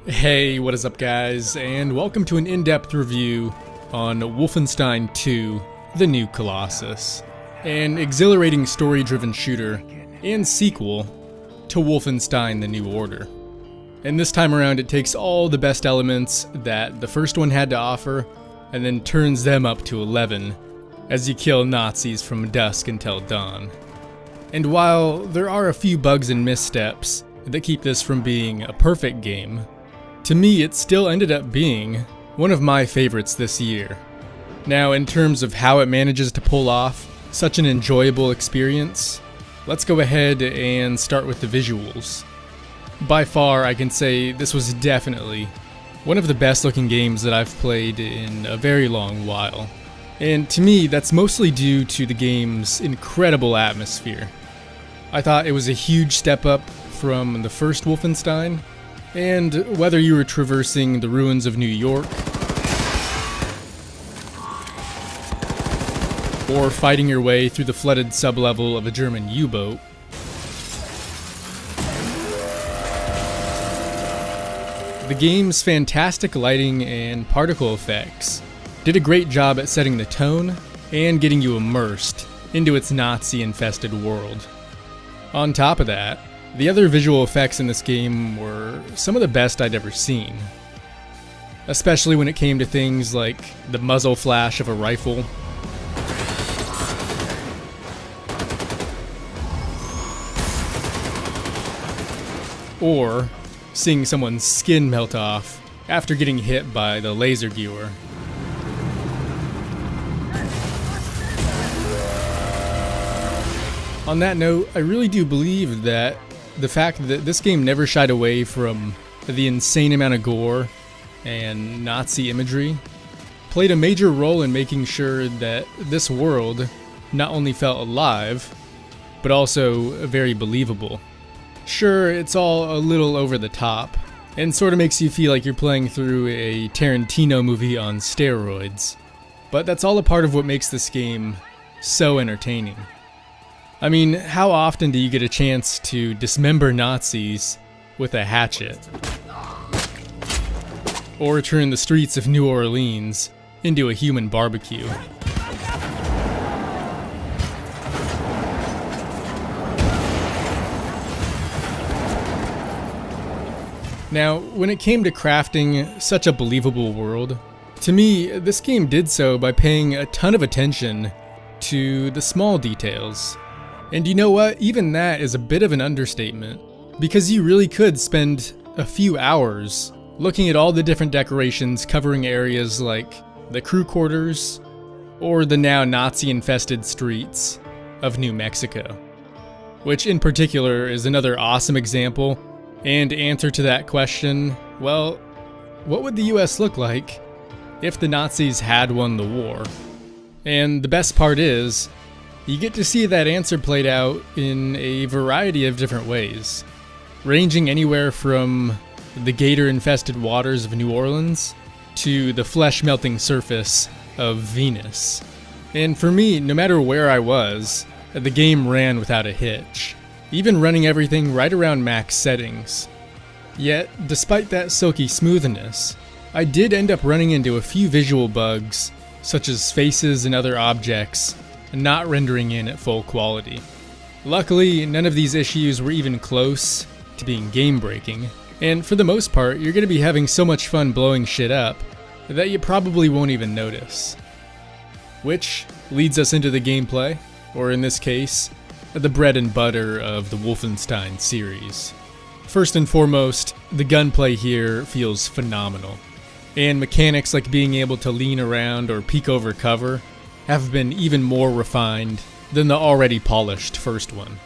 Hey, what is up guys, and welcome to an in-depth review on Wolfenstein 2, The New Colossus, an exhilarating story-driven shooter and sequel to Wolfenstein: The New Order. And this time around it takes all the best elements that the first one had to offer and then turns them up to 11 as you kill Nazis from dusk until dawn. And while there are a few bugs and missteps that keep this from being a perfect game, to me it still ended up being one of my favorites this year. Now, in terms of how it manages to pull off such an enjoyable experience, let's go ahead and start with the visuals. By far, I can say this was definitely one of the best looking games that I've played in a very long while. And to me, that's mostly due to the game's incredible atmosphere. I thought it was a huge step up from the first Wolfenstein, and whether you were traversing the ruins of New York, or fighting your way through the flooded sublevel of a German U-boat, the game's fantastic lighting and particle effects did a great job at setting the tone and getting you immersed into its Nazi-infested world. On top of that, the other visual effects in this game were some of the best I'd ever seen, especially when it came to things like the muzzle flash of a rifle, or seeing someone's skin melt off after getting hit by the laser gear. On that note, I really do believe that the fact that this game never shied away from the insane amount of gore and Nazi imagery played a major role in making sure that this world not only felt alive, but also very believable. Sure, it's all a little over the top, and sort of makes you feel like you're playing through a Tarantino movie on steroids, but that's all a part of what makes this game so entertaining. I mean, how often do you get a chance to dismember Nazis with a hatchet? Or turn the streets of New Orleans into a human barbecue? Now, when it came to crafting such a believable world, to me, this game did so by paying a ton of attention to the small details. And you know what? Even that is a bit of an understatement, because you really could spend a few hours looking at all the different decorations covering areas like the crew quarters or the now Nazi-infested streets of New Mexico, which in particular is another awesome example and answer to that question. Well, what would the US look like if the Nazis had won the war? And the best part is, you get to see that answer played out in a variety of different ways, ranging anywhere from the gator-infested waters of New Orleans to the flesh-melting surface of Venus. And for me, no matter where I was, the game ran without a hitch, even running everything right around max settings. Yet, despite that silky smoothness, I did end up running into a few visual bugs, such as faces and other objects not rendering in at full quality. Luckily, none of these issues were even close to being game-breaking, and for the most part, you're going to be having so much fun blowing shit up that you probably won't even notice. Which leads us into the gameplay, or in this case, the bread and butter of the Wolfenstein series. First and foremost, the gunplay here feels phenomenal, and mechanics like being able to lean around or peek over cover have been even more refined than the already polished first one.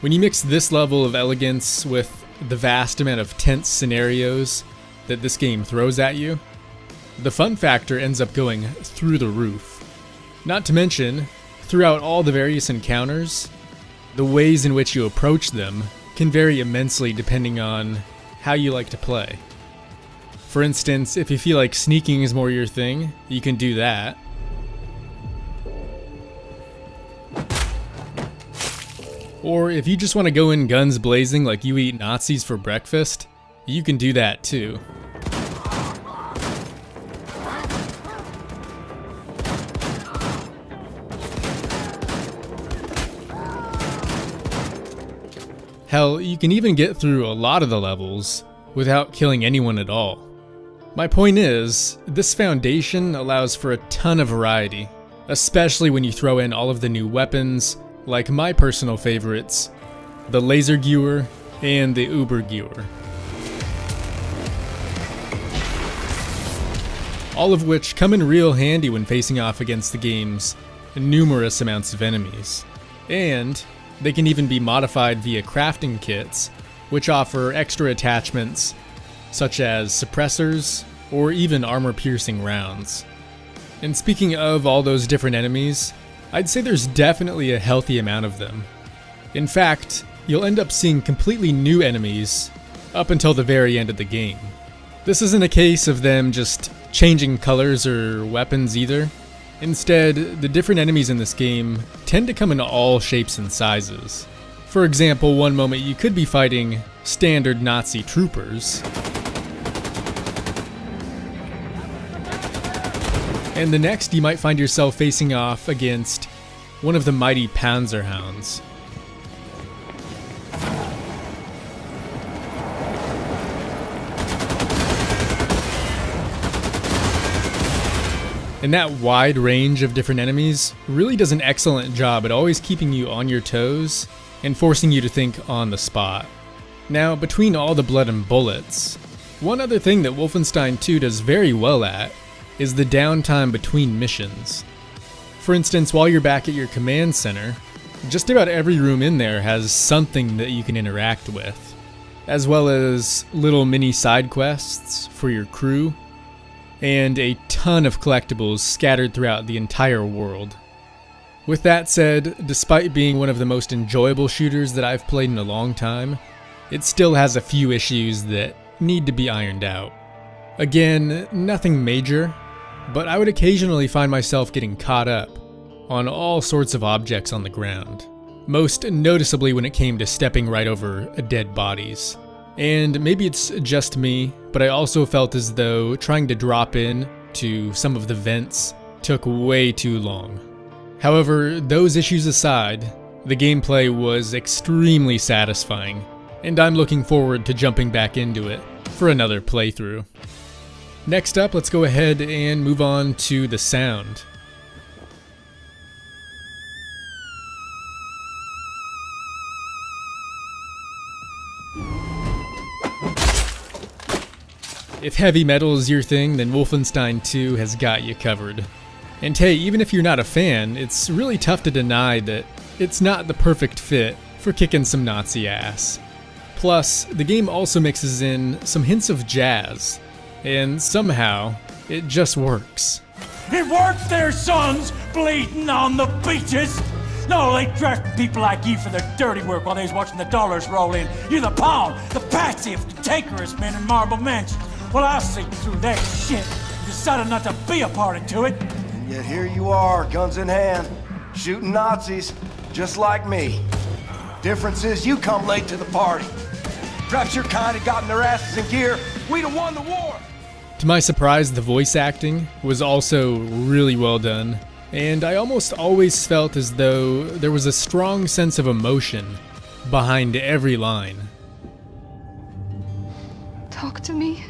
When you mix this level of elegance with the vast amount of tense scenarios that this game throws at you, the fun factor ends up going through the roof. Not to mention, throughout all the various encounters, the ways in which you approach them can vary immensely depending on how you like to play. For instance, if you feel like sneaking is more your thing, you can do that. Or if you just want to go in guns blazing like you eat Nazis for breakfast, you can do that too. Hell, you can even get through a lot of the levels without killing anyone at all. My point is, this foundation allows for a ton of variety, especially when you throw in all of the new weapons, like my personal favorites, the laser gewer and the uber gewer. All of which come in real handy when facing off against the game's numerous amounts of enemies. And they can even be modified via crafting kits, which offer extra attachments such as suppressors or even armor-piercing rounds. And speaking of all those different enemies, I'd say there's definitely a healthy amount of them. In fact, you'll end up seeing completely new enemies up until the very end of the game. This isn't a case of them just changing colors or weapons either. Instead, the different enemies in this game tend to come in all shapes and sizes. For example, one moment you could be fighting standard Nazi troopers, and the next you might find yourself facing off against one of the mighty Panzerhounds. And that wide range of different enemies really does an excellent job at always keeping you on your toes and forcing you to think on the spot. Now, between all the blood and bullets, one other thing that Wolfenstein 2 does very well at is the downtime between missions. For instance, while you're back at your command center, just about every room in there has something that you can interact with, as well as little mini side quests for your crew, and a ton of collectibles scattered throughout the entire world. With that said, despite being one of the most enjoyable shooters that I've played in a long time, it still has a few issues that need to be ironed out. Again, nothing major, but I would occasionally find myself getting caught up on all sorts of objects on the ground, most noticeably when it came to stepping right over dead bodies. And maybe it's just me, but I also felt as though trying to drop in to some of the vents took way too long. However, those issues aside, the gameplay was extremely satisfying, and I'm looking forward to jumping back into it for another playthrough. Next up, let's go ahead and move on to the sound. If heavy metal is your thing, then Wolfenstein 2 has got you covered. And hey, even if you're not a fan, it's really tough to deny that it's not the perfect fit for kicking some Nazi ass. Plus, the game also mixes in some hints of jazz, and somehow, it just works. It works, their sons bleeding on the beaches. No, they draft people like you for their dirty work while they's watching the dollars roll in. You're the pawn, the passive, the cantankerous men in marble mansions. Well, I see through that shit and decided not to be a party to it. And yet here you are, guns in hand, shooting Nazis, just like me. Difference is you come late to the party. Perhaps your kind had gotten their asses in gear, we'd have won the war. To my surprise, the voice acting was also really well done, and I almost always felt as though there was a strong sense of emotion behind every line. Talk to me.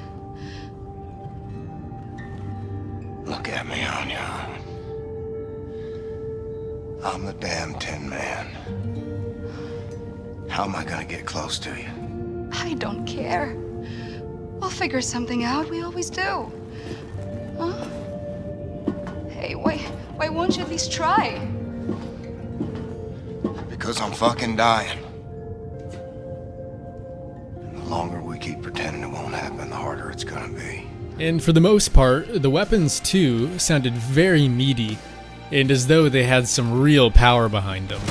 Look at me, Anya. I'm the damn Tin Man. How am I gonna get close to you? I don't care. We'll figure something out. We always do. Huh? Hey, why won't you at least try? Because I'm fucking dying. And the longer we keep pretending it won't happen, the harder it's gonna be. And for the most part, the weapons too sounded very meaty, and as though they had some real power behind them.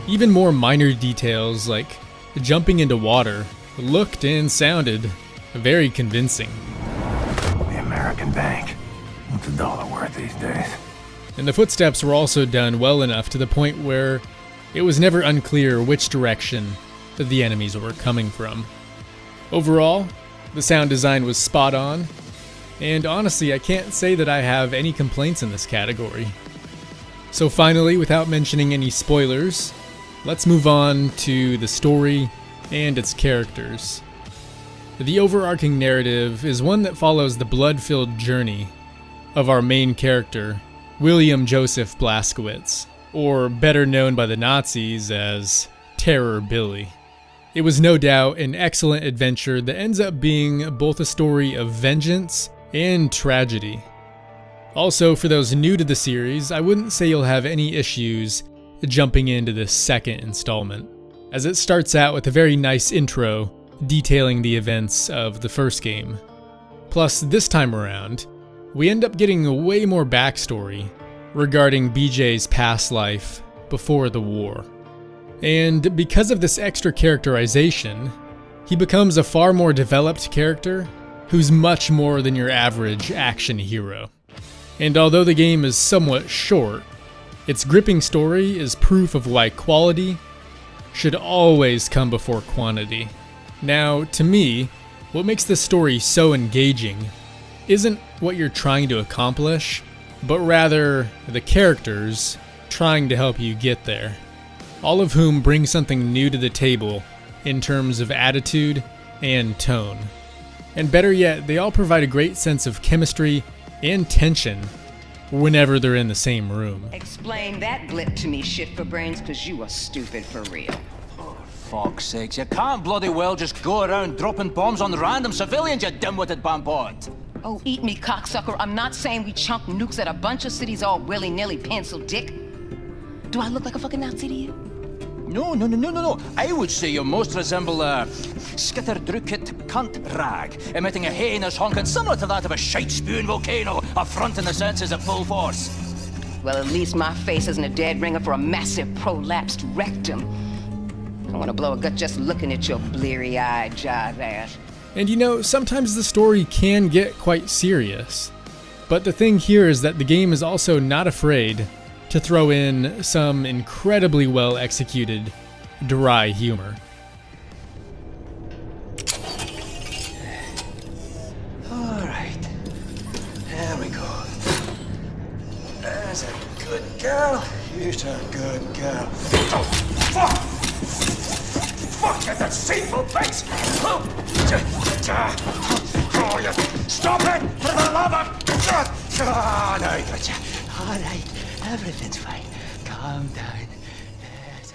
Even more minor details like jumping into water looked and sounded very convincing. The American bank. What's a dollar worth these days? And the footsteps were also done well enough to the point where it was never unclear which direction the enemies were coming from. Overall, the sound design was spot on, and honestly, I can't say that I have any complaints in this category. So finally, without mentioning any spoilers, let's move on to the story and its characters. The overarching narrative is one that follows the blood-filled journey of our main character, William Joseph Blazkowicz, or better known by the Nazis as Terror Billy. It was no doubt an excellent adventure that ends up being both a story of vengeance and tragedy. Also, for those new to the series, I wouldn't say you'll have any issues jumping into this second installment, as it starts out with a very nice intro detailing the events of the first game. Plus, this time around, we end up getting way more backstory regarding BJ's past life before the war. And because of this extra characterization, he becomes a far more developed character who's much more than your average action hero. And although the game is somewhat short, its gripping story is proof of why quality should always come before quantity. Now, to me, what makes this story so engaging isn't what you're trying to accomplish, but rather the characters trying to help you get there, all of whom bring something new to the table in terms of attitude and tone. And better yet, they all provide a great sense of chemistry and tension whenever they're in the same room. Explain that blip to me, shit for brains, cause you are stupid for real. Fuck's sakes, you can't bloody well just go around dropping bombs on random civilians, you dim-witted bampot. Oh, eat me, cocksucker. I'm not saying we chunk nukes at a bunch of cities all willy-nilly, pencil dick. Do I look like a fucking Nazi to you? No. I would say you most resemble a skitterdrookit cunt rag, emitting a heinous honking similar to that of a shite-spewing volcano, affronting the senses at full force. Well, at least my face isn't a dead ringer for a massive prolapsed rectum. I want to blow a gut just looking at your bleary-eyed jive ass. And you know, sometimes the story can get quite serious. But the thing here is that the game is also not afraid to throw in some incredibly well executed dry humor. Alright. There we go. There's a good girl. You're a good girl. Oh, fuck! Fuck, you deceitful bitch! Oh, you stop it! For the love of... Oh, no, gotcha. Alright, everything's fine. Calm down.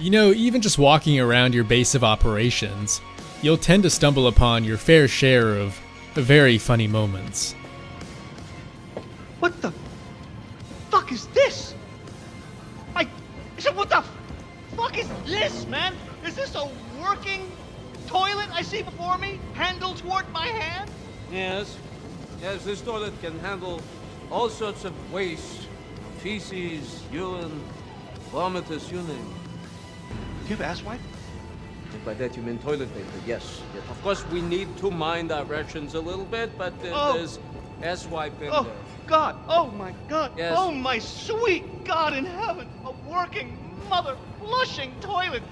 You know, even just walking around your base of operations, you'll tend to stumble upon your fair share of very funny moments. What the fuck is this? What the fuck is this, man? Is this a working toilet I see before me? Handle toward my hand? Yes, this toilet can handle all sorts of waste. Feces, urine, vomitus, you name it. Do you have asswipe? If by that you mean toilet paper, yes. Of course, we need to mind our rations a little bit, but there's asswipe in there. God, oh my God, Yes. Oh my sweet God in heaven, a working mother flushing toilet.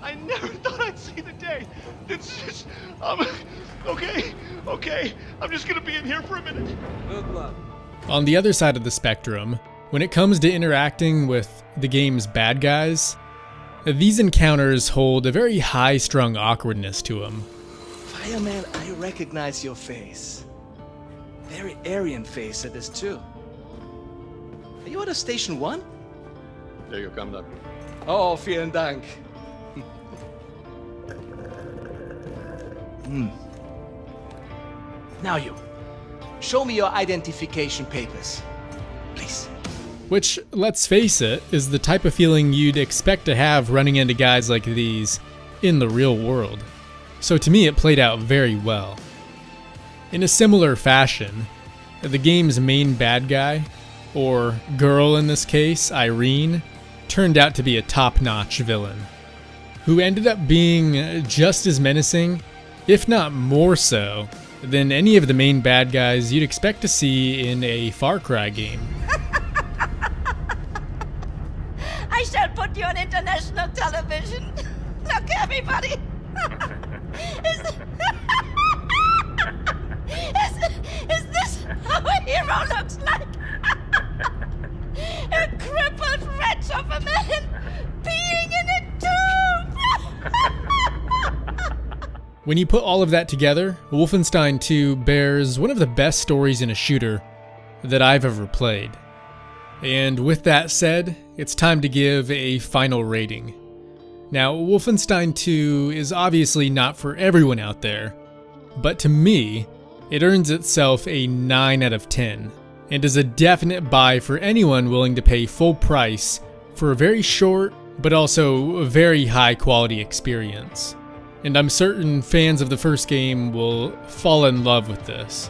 I never thought I'd see the day. It's just, okay, I'm just gonna be in here for a minute. Good luck. On the other side of the spectrum, when it comes to interacting with the game's bad guys, these encounters hold a very high-strung awkwardness to them. Fireman, I recognize your face. Very Aryan face it is too. Are you at a Station 1? There you come, Doc. Oh, vielen Dank. Now you. Show me your identification papers. Please. Which, let's face it, is the type of feeling you'd expect to have running into guys like these in the real world. So to me, it played out very well. In a similar fashion, the game's main bad guy, or girl in this case, Irene, turned out to be a top-notch villain, who ended up being just as menacing, if not more so, than any of the main bad guys you'd expect to see in a Far Cry game. I shall put you on international television. Look, everybody, Is this how a hero looks like? A crippled wretch of a man peeing in a tube! When you put all of that together, Wolfenstein 2 bears one of the best stories in a shooter that I've ever played. And with that said, it's time to give a final rating. Now, Wolfenstein 2 is obviously not for everyone out there, but to me, it earns itself a 9 out of 10, and is a definite buy for anyone willing to pay full price for a very short, but also a very high quality experience. And I'm certain fans of the first game will fall in love with this.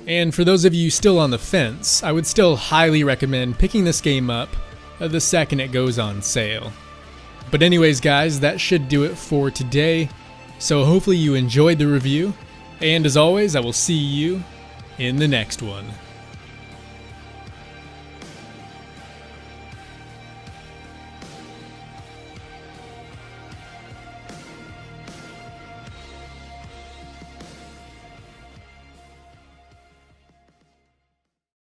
And for those of you still on the fence, I would still highly recommend picking this game up the second it goes on sale. But anyways guys, that should do it for today. So hopefully you enjoyed the review, and as always, I will see you in the next one.